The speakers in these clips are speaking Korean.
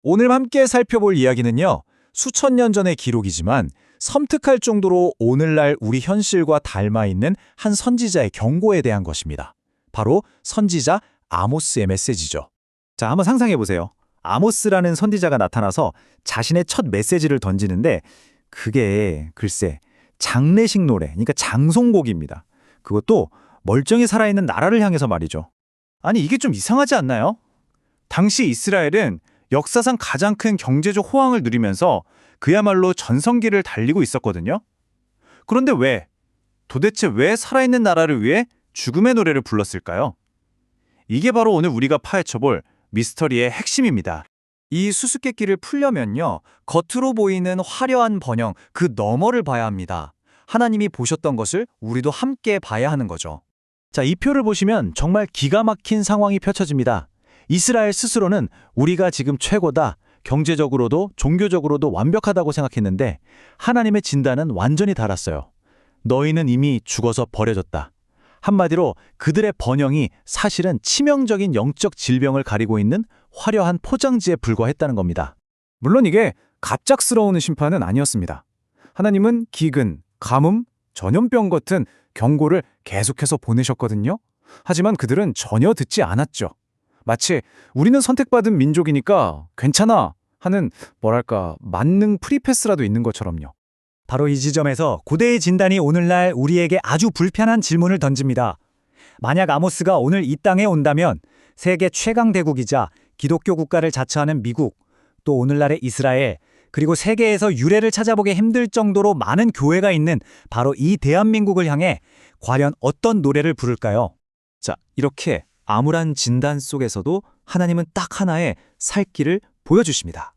오늘 함께 살펴볼 이야기는요, 수천 년 전의 기록이지만 섬뜩할 정도로 오늘날 우리 현실과 닮아 있는 한 선지자의 경고에 대한 것입니다. 바로 선지자 아모스의 메시지죠. 자, 한번 상상해 보세요. 아모스라는 선지자가 나타나서 자신의 첫 메시지를 던지는데 그게 글쎄 장례식 노래, 그러니까 장송곡입니다. 그것도 멀쩡히 살아있는 나라를 향해서 말이죠. 아니, 이게 좀 이상하지 않나요? 당시 이스라엘은 역사상 가장 큰 경제적 호황을 누리면서 그야말로 전성기를 달리고 있었거든요. 그런데 도대체 왜 살아있는 나라를 위해 죽음의 노래를 불렀을까요? 이게 바로 오늘 우리가 파헤쳐볼 미스터리의 핵심입니다. 이 수수께끼를 풀려면요, 겉으로 보이는 화려한 번영, 그 너머를 봐야 합니다. 하나님이 보셨던 것을 우리도 함께 봐야 하는 거죠. 자, 이 표를 보시면 정말 기가 막힌 상황이 펼쳐집니다. 이스라엘 스스로는 우리가 지금 최고다, 경제적으로도 종교적으로도 완벽하다고 생각했는데 하나님의 진단은 완전히 달랐어요. 너희는 이미 죽어서 버려졌다. 한마디로 그들의 번영이 사실은 치명적인 영적 질병을 가리고 있는 화려한 포장지에 불과했다는 겁니다. 물론 이게 갑작스러운 심판은 아니었습니다. 하나님은 기근, 가뭄, 전염병 같은 경고를 계속해서 보내셨거든요. 하지만 그들은 전혀 듣지 않았죠. 마치 우리는 선택받은 민족이니까 괜찮아 하는 만능 프리패스라도 있는 것처럼요. 바로 이 지점에서 고대의 진단이 오늘날 우리에게 아주 불편한 질문을 던집니다. 만약 아모스가 오늘 이 땅에 온다면 세계 최강 대국이자 기독교 국가를 자처하는 미국, 또 오늘날의 이스라엘, 그리고 세계에서 유래를 찾아보기 힘들 정도로 많은 교회가 있는 바로 이 대한민국을 향해 과연 어떤 노래를 부를까요? 자, 이렇게 암울한 진단 속에서도 하나님은 딱 하나의 살 길을 보여주십니다.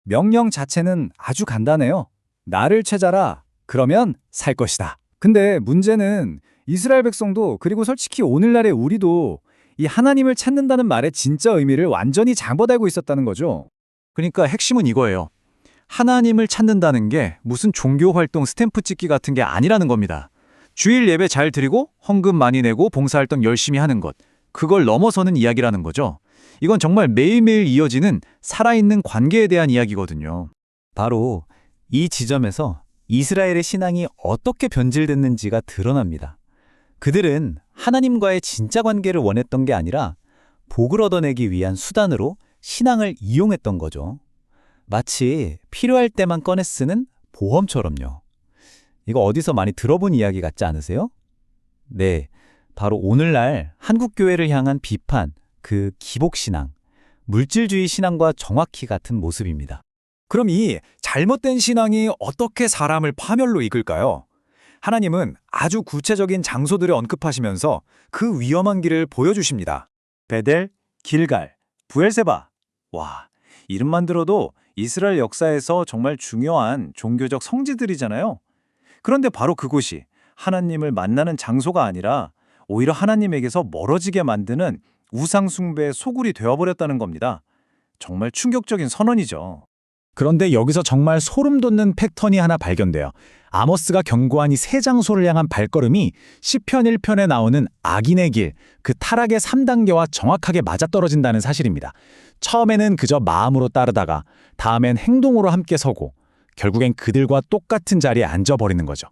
명령 자체는 아주 간단해요. 나를 찾아라. 그러면 살 것이다. 근데 문제는 이스라엘 백성도, 그리고 솔직히 오늘날의 우리도 이 하나님을 찾는다는 말의 진짜 의미를 완전히 잘못 알고 있었다는 거죠. 그러니까 핵심은 이거예요. 하나님을 찾는다는 게 무슨 종교활동 스탬프 찍기 같은 게 아니라는 겁니다. 주일 예배 잘 드리고 헌금 많이 내고 봉사활동 열심히 하는 것, 그걸 넘어서는 이야기라는 거죠. 이건 정말 매일매일 이어지는 살아있는 관계에 대한 이야기거든요. 바로 이 지점에서 이스라엘의 신앙이 어떻게 변질됐는지가 드러납니다. 그들은 하나님과의 진짜 관계를 원했던 게 아니라 복을 얻어내기 위한 수단으로 신앙을 이용했던 거죠. 마치 필요할 때만 꺼내 쓰는 보험처럼요. 이거 어디서 많이 들어본 이야기 같지 않으세요? 네, 바로 오늘날 한국교회를 향한 비판, 그 기복신앙, 물질주의 신앙과 정확히 같은 모습입니다. 그럼 이 잘못된 신앙이 어떻게 사람을 파멸로 이끌까요? 하나님은 아주 구체적인 장소들을 언급하시면서 그 위험한 길을 보여주십니다. 베델, 길갈, 부엘세바. 와, 이름만 들어도 이스라엘 역사에서 정말 중요한 종교적 성지들이잖아요. 그런데 바로 그곳이 하나님을 만나는 장소가 아니라 오히려 하나님에게서 멀어지게 만드는 우상 숭배의 소굴이 되어버렸다는 겁니다. 정말 충격적인 선언이죠. 그런데 여기서 정말 소름 돋는 패턴이 하나 발견돼요. 아모스가 경고한 이 세 장소를 향한 발걸음이 시편 1편에 나오는 악인의 길, 그 타락의 3단계와 정확하게 맞아떨어진다는 사실입니다. 처음에는 그저 마음으로 따르다가 다음엔 행동으로 함께 서고 결국엔 그들과 똑같은 자리에 앉아버리는 거죠.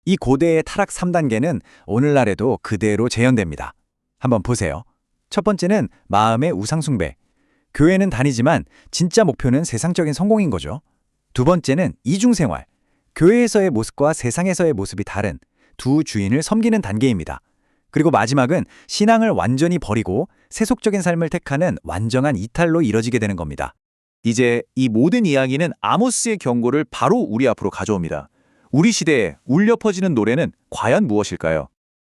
이 고대의 타락 3단계는 오늘날에도 그대로 재현됩니다. 한번 보세요. 첫 번째는 마음의 우상숭배. 교회는 다니지만 진짜 목표는 세상적인 성공인 거죠. 두 번째는 이중생활. 교회에서의 모습과 세상에서의 모습이 다른 두 주인을 섬기는 단계입니다. 그리고 마지막은 신앙을 완전히 버리고 세속적인 삶을 택하는 완전한 이탈로 이뤄지게 되는 겁니다. 이제 이 모든 이야기는 아모스의 경고를 바로 우리 앞으로 가져옵니다. 우리 시대에 울려 퍼지는 노래는 과연 무엇일까요?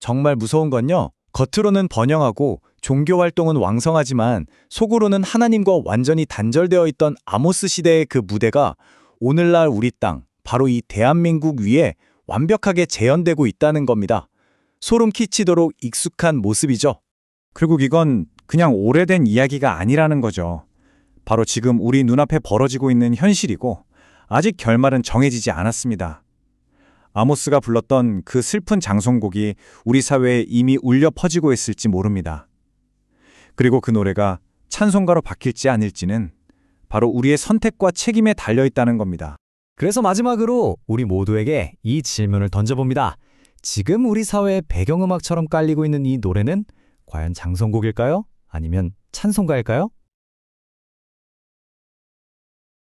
정말 무서운 건요, 겉으로는 번영하고 종교활동은 왕성하지만 속으로는 하나님과 완전히 단절되어 있던 아모스 시대의 그 무대가 오늘날 우리 땅, 바로 이 대한민국 위에 완벽하게 재현되고 있다는 겁니다. 소름 끼치도록 익숙한 모습이죠. 결국 이건 그냥 오래된 이야기가 아니라는 거죠. 바로 지금 우리 눈앞에 벌어지고 있는 현실이고 아직 결말은 정해지지 않았습니다. 아모스가 불렀던 그 슬픈 장송곡이 우리 사회에 이미 울려 퍼지고 있을지 모릅니다. 그리고 그 노래가 찬송가로 바뀔지 아닐지는 바로 우리의 선택과 책임에 달려 있다는 겁니다. 그래서 마지막으로 우리 모두에게 이 질문을 던져봅니다. 지금 우리 사회의 배경음악처럼 깔리고 있는 이 노래는 과연 장성곡일까요? 아니면 찬송가일까요?